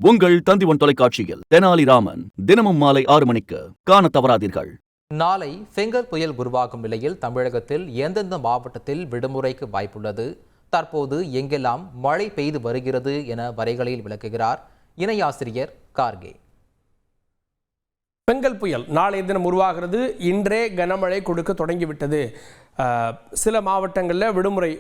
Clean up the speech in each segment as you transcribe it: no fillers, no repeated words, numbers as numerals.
உங்கள் தந்திவன் தொலைக்காட்சியில் தெனாலிராமன் தினமும் மாலை 6 மணிக்கு காண தவறாதீர்கள். நாளை ஃபெங்கல் புயல் உருவாகும் நிலையில் தமிழகத்தில் எந்தெந்த மாவட்டத்தில் விடுமுறைக்கு வாய்ப்புள்ளது, தற்போது எங்கெல்லாம் மழை பெய்து வருகிறது என வரைகளில் விளக்குகிறார் இணையாசிரியர் கார்கே. பெங்கல் புயல் நாளைய தினம் உருவாகிறது. இன்றே கனமழை கொடுக்க தொடங்கிவிட்டது. சில மாவட்டங்களில் விடுமுறை,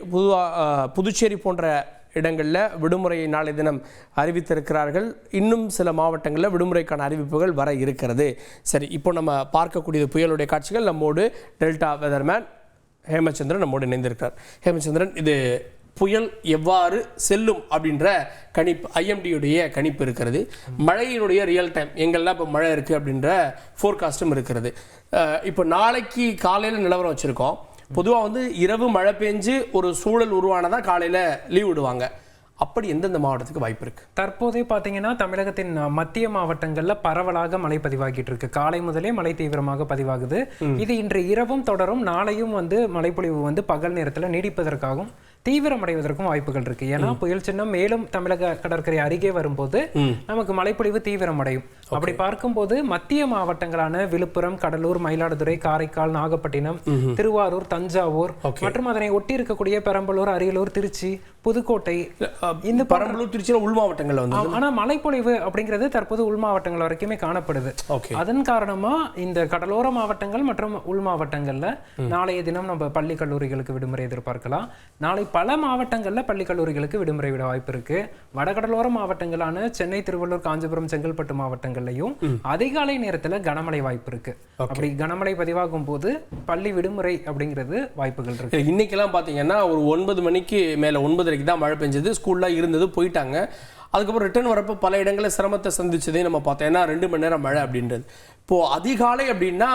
புதுச்சேரி போன்ற இடங்களில் விடுமுறையை நாளை தினம் அறிவித்திருக்கிறார்கள். இன்னும் சில மாவட்டங்களில் விடுமுறைக்கான அறிவிப்புகள் வர இருக்கிறது. சரி, இப்போ நம்ம பார்க்கக்கூடியது புயலுடைய காட்சிகள். நம்மோடு டெல்டா வெதர்மேன் ஹேமச்சந்திரன் நம்மோடு இணைந்திருக்கிறார். ஹேமச்சந்திரன், இது புயல் எவ்வாறு செல்லும் அப்படின்ற கணிப்பு, ஐஎம்டியுடைய கணிப்பு இருக்கிறது. மழையினுடைய ரியல் டைம் எங்கெல்லாம் இப்போ மழை இருக்குது அப்படின்ற ஃபோர்காஸ்ட்டும் இருக்கிறது. இப்போ நாளைக்கு காலையில் நிலவரம் வச்சுருக்கோம். பொதுவாக இரவு மழை பெஞ்சு ஒரு சூழல் உருவானதான் காலையில் லீவ் விடுவாங்க. அப்படி எந்தெந்த மாவட்டத்துக்கு வாய்ப்பு இருக்கு? தற்போதே பார்த்தீங்கன்னா தமிழகத்தின் மத்திய மாவட்டங்களில் பரவலாக மழை பதிவாகிட்டு இருக்கு. காலை முதலே மழை தீவிரமாக பதிவாகுது. இது இன்று இரவும் தொடரும். நாளையும் மழைப்பொழிவு பகல் நேரத்தில் நீடிப்பதற்காகவும் தீவிரமடைவதற்கும் வாய்ப்புகள் இருக்கு. ஏன்னா புயல் சின்னம் மேலும் தமிழக கடற்கரை அருகே வரும்போது நமக்கு மழைப்பொழிவு தீவிரமடையும். அப்படி பார்க்கும்போது மத்திய மாவட்டங்களான விழுப்புரம், கடலூர், மயிலாடுதுறை, காரைக்கால், நாகப்பட்டினம், திருவாரூர், தஞ்சாவூர் மற்றும் அதனை ஒட்டி இருக்கக்கூடிய பெரம்பலூர், அரியலூர், திருச்சி, புதுக்கோட்டை, இந்த பெரம்பலூர், திருச்சியில் உள் மாவட்டங்கள் ஆனா மழைப்பொழிவு அப்படிங்கிறது தற்போது உள் மாவட்டங்கள் வரைக்குமே காணப்படுது. அதன் காரணமா இந்த கடலோர மாவட்டங்கள் மற்றும் உள் மாவட்டங்கள்ல நாளைய தினம் நம்ம பள்ளி கல்லூரிகளுக்கு விடுமுறை எதிர்பார்க்கலாம். நாளை பல மாவட்டங்கள்ல பள்ளி கல்லூரிகளுக்கு விடுமுறை விட வாய்ப்பு இருக்கு. வடகடலோர மாவட்டங்களான சென்னை, திருவள்ளூர், காஞ்சிபுரம், செங்கல்பட்டு மாவட்டங்கள்லையும் அதிகாலை நேரத்துல கனமழை வாய்ப்பு இருக்கு. அப்படி கனமழை பதிவாகும் போது பள்ளி விடுமுறை அப்படிங்கிறது வாய்ப்புகள் இருக்கு. இன்னைக்கெல்லாம் பாத்தீங்கன்னா ஒரு 9 மணிக்கு மேல 9:30 தான் மழை பெஞ்சது. ஸ்கூல்ல இருந்தது, போயிட்டாங்க. அதுக்கப்புறம் ரிட்டர்ன் வரப்போ பல இடங்களில் சிரமத்தை சந்திச்சதே நம்ம பார்த்தோம். ஏன்னா 2 மணி நேரம் மழை அப்படின்றது. இப்போ அதிகாலை அப்படின்னா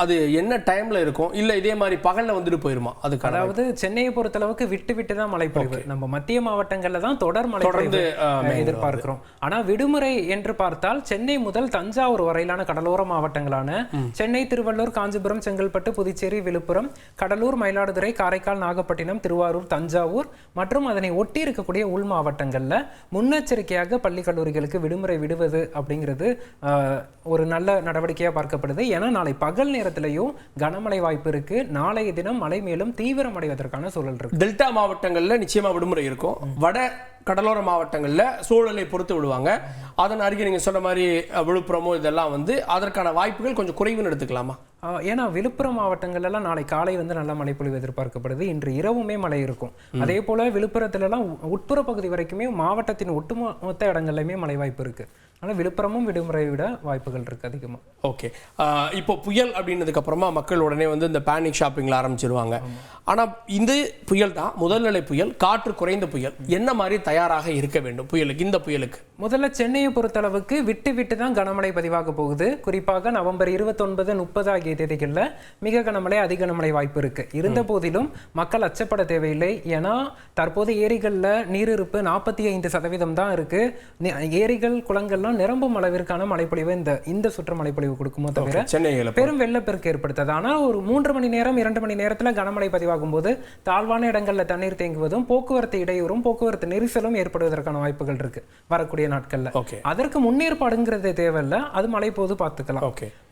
அது என்ன டைம்ல இருக்கும், இல்ல இதே மாதிரி பகல்ல வந்துட்டு போயிருமா? அதுக்கு அதாவது சென்னையை பொறுத்தளவுக்கு விட்டு தான் மழை பொழிவு. நம்ம மத்திய மாவட்டங்கள்ல தான் தொடர் மழை பொழிவு எதிர்பார்க்கிறோம். ஆனா விடுமுறை என்று பார்த்தால் சென்னை முதல் தஞ்சாவூர் வரையிலான கடலோர மாவட்டங்களான சென்னை, திருவள்ளூர், காஞ்சிபுரம், செங்கல்பட்டு, புதுச்சேரி, விழுப்புரம், கடலூர், மயிலாடுதுறை, காரைக்கால், நாகப்பட்டினம், திருவாரூர், தஞ்சாவூர் மற்றும் அதனை ஒட்டி இருக்கக்கூடிய உள் மாவட்டங்கள்ல முன்னெச்சரிக்கையாக பள்ளி கல்லூரிகளுக்கு விடுமுறை விடுவது அப்படிங்கிறது ஒரு நல்ல நடவடிக்கையா பார்க்கப்படுது. ஏன்னா நாளை பகல் நேரத்திலையும் கனமழை வாய்ப்பு இருக்கு. நாளைய தினம் மழை மேலும் தீவிரமடைவதற்கான சூழல் இருக்கு. டெல்டா மாவட்டங்கள்ல நிச்சயமா விடுமுறை இருக்கும். வட கடலோர மாவட்டங்கள்ல சூழலை பொறுத்து விடுவாங்க. அதன் அருகே நீங்க சொன்ன மாதிரி விழுப்புரமோ இதெல்லாம் அதற்கான வாய்ப்புகள் கொஞ்சம் குறைவுன்னு எடுத்துக்கலாமா? ஏன்னா விழுப்புரம் மாவட்டங்கள்லாம் நாளை காலை நல்ல மழைப்பொழிவு எதிர்பார்க்கப்படுது. இன்று இரவுமே மழை இருக்கும். அதே போல விழுப்புரத்துலலாம் உட்புற பகுதி வரைக்குமே மாவட்டத்தின் ஒட்டுமொத்த இடங்கள்லையுமே மழை வாய்ப்பு இருக்கு. ஆனால் விழுப்புரமும் விடுமுறை விட வாய்ப்புகள் இருக்கு அதிகமாக. ஓகே, இப்போ புயல் அப்படின்னதுக்கு அப்புறமா மக்கள் உடனே இந்த பேனிக் ஷாப்பிங்ல ஆரம்பிச்சிருவாங்க. ஆனால் இந்த புயல் தான் முதல்நிலை புயல், காற்று குறைந்த புயல். என்ன மாதிரி தயாராக இருக்க வேண்டும் புயலுக்கு? இந்த புயலுக்கு முதல்ல சென்னையை பொறுத்தளவுக்கு விட்டு தான் கனமழை பதிவாக போகுது. குறிப்பாக நவம்பர் 29, 30 ஆகிய தேதிகளில் மிக கனமழை, அதிக கனமழை வாய்ப்பு இருக்கு. இருந்த போதிலும் மக்கள் அச்சப்பட தேவையில்லை. ஏன்னா தற்போது ஏரிகளில் நீரிருப்பு 45% தான் இருக்கு. ஏரிகள், குளங்கள்லாம் நிரம்பும் அளவிற்கான மழைப்பொழிவு இந்த சுற்று மழைப்பொழிவு கொடுக்குமோ தவிர பெரும் வெள்ளப்பெருக்கு ஏற்படுத்தது. ஆனால் ஒரு 3 மணி நேரம் 2 மணி நேரத்தில் கனமழை பதிவாகும் போது தாழ்வான இடங்களில் தண்ணீர் தேங்குவதும் போக்குவரத்து இடையூறும் போக்குவரத்து நெரிசலும் ஏற்படுவதற்கான வாய்ப்புகள் இருக்கு வரக்கூடிய நாட்கள்ல. அதற்கு முன்னேற்பாடுங்கிறது தேவையில்லை, அது மழை போது பார்த்துக்கலாம்.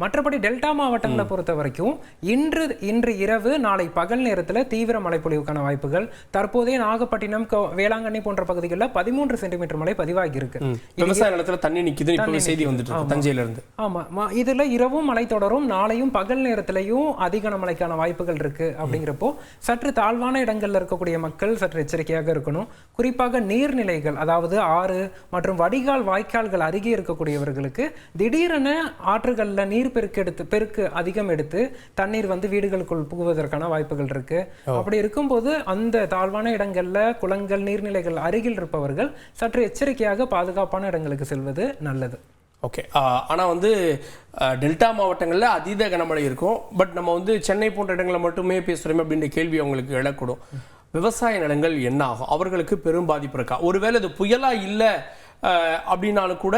மற்றபடி டெல்டா மாவட்டங்களை பொறுத்த வரைக்கும் இன்று இரவு நாளை பகல் நேரத்தில் தீவிர மழைப்பொழிவுக்கான வாய்ப்புகள். தற்போதைய நாகப்பட்டினம், வேளாங்கண்ணி போன்ற பகுதிகளில் 13 சென்டிமீட்டர் மழை பதிவாகி இருக்கு. விவசாய நிலத்துல தண்ணி நிக்குது, இப்ப செய்தி வந்துட்டு தஞ்சையில இருந்து. ஆமா, இதுல இரவும் மழை தொடரும். நாளையும் பகல் நேரத்திலையும் அதிக கனமழைக்கான வாய்ப்புகள் இருக்கு. அப்படிங்கிறப்போ சற்று தாழ்வான இடங்கள்ல இருக்கக்கூடிய மக்கள் சற்று எச்சரிக்கையாக இருக்கணும். குறிப்பாக நீர்நிலைகள், அதாவது ஆறு மற்றும் வடிகால், வாய்க்கால்கள் அருகே இருக்கக்கூடியவர்களுக்கு திடீரென ஆற்றுகள்ல நீர் பெருக்கு அதிகம் எடுத்து தண்ணீர் வீடுகளுக்குள் புகுவதற்கான வாய்ப்புகள் இருக்கு. அப்படி இருக்கும்போது அந்த தாழ்வான இடங்கள்ல குளங்கள், நீர்நிலைகள் அருகில் இருப்பவர்கள் சற்று எச்சரிக்கையாக பாதுகாப்பான இடங்களுக்கு செல்வது நல்லது. ஓகே, ஆனால் டெல்டா மாவட்டங்களில் அதீத கனமழை இருக்கும். பட் நம்ம சென்னை போன்ற இடங்களை மட்டுமே பேசுகிறோமே அப்படின்ற கேள்வி அவங்களுக்கு எழக்கூடும். விவசாய நிலங்கள் என்ன ஆகும்? அவர்களுக்கு பெரும் பாதிப்பு இருக்கா? ஒருவேளை இது புயலாக இல்லை அப்படின்னாலும் கூட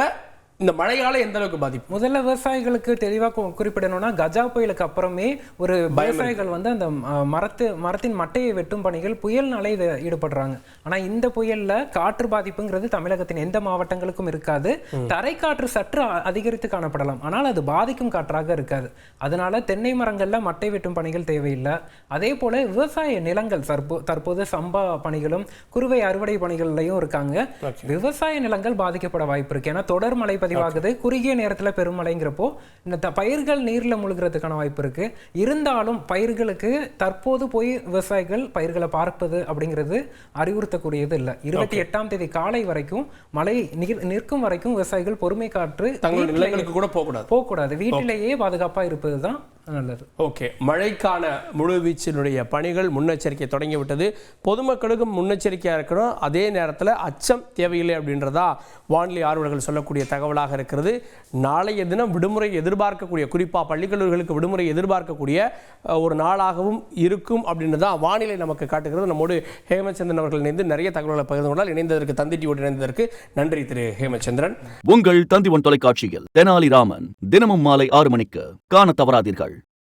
இந்த மழையால எந்த அளவுக்கு பாதிப்பு? முதல்ல விவசாயிகளுக்கு தெளிவாக குறிப்பிடணும்னா கஜா புயலுக்கு அப்புறமே ஒரு விவசாயிகள் வந்து அந்த மரத்தின் மட்டையை வெட்டும் பணிகள் புயல்னாலே இதை ஈடுபடுறாங்க. ஆனா இந்த புயல்ல காற்று பாதிப்புங்கிறது தமிழகத்தின் எந்த மாவட்டங்களுக்கும் இருக்காது. தரைக்காற்று சற்று அதிகரித்து காணப்படலாம், ஆனால் அது பாதிக்கும் காற்றாக இருக்காது. அதனால தென்னை மரங்கள்ல மட்டை வெட்டும் பணிகள் தேவையில்லை. அதே போல விவசாய நிலங்கள் தற்போது சம்பா பணிகளும் குறுவை அறுவடை பணிகள்லையும் இருக்காங்க. விவசாய நிலங்கள் பாதிக்கப்பட வாய்ப்பு இருக்கு. ஏன்னா தொடர் மழை பதிவாகுது, குறுகிய நேரத்துல பெருமழைங்கிறப்போ இந்த பயிர்கள் நீர்ல முழுகிறதுக்கான வாய்ப்பு இருக்கு. இருந்தாலும் பயிர்களுக்கு தற்போது போய் விவசாயிகள் பயிர்களை பார்ப்பது அப்படிங்கிறது அறிவுறுத்தக்கூடியது இல்லை. 28ஆம் தேதி காலை வரைக்கும் மழை நிற்கும் வரைக்கும் விவசாயிகள் பொறுமை காற்று தங்களுடைய நிலங்களுக்கு கூட போகக்கூடாது, வீட்டிலேயே பாதுகாப்பா இருப்பதுதான் நல்லது. ஓகே, மழைக்கான முழுவீச்சினுடைய பணிகள் முன்னெச்சரிக்கை தொடங்கிவிட்டது. பொதுமக்களுக்கும் முன்னெச்சரிக்கையாக இருக்கணும், அதே நேரத்தில் அச்சம் தேவையில்லை அப்படின்றதா வானிலை ஆர்வலர்கள் சொல்லக்கூடிய தகவலாக இருக்கிறது. நாளைய தினம் விடுமுறை எதிர்பார்க்கக்கூடிய, குறிப்பாக பள்ளிக்கல்லூரிகளுக்கு விடுமுறை எதிர்பார்க்கக்கூடிய ஒரு நாளாகவும் இருக்கும் அப்படின்றதா வானிலை நமக்கு காட்டுகிறது. நம்மோடு ஹேமச்சந்திரன் அவர்கள் இணைந்து நிறைய தகவல்களை பகிர்ந்து கொண்டால் இணைந்ததற்கு தந்திட்டியோடு இணைந்ததற்கு நன்றி திரு ஹேமச்சந்திரன். உங்கள் தந்தி ஒன் தொலைக்காட்சியில் தெனாலிராமன் தினமும் மாலை 6 மணிக்கு காண தவறாதீர்கள்.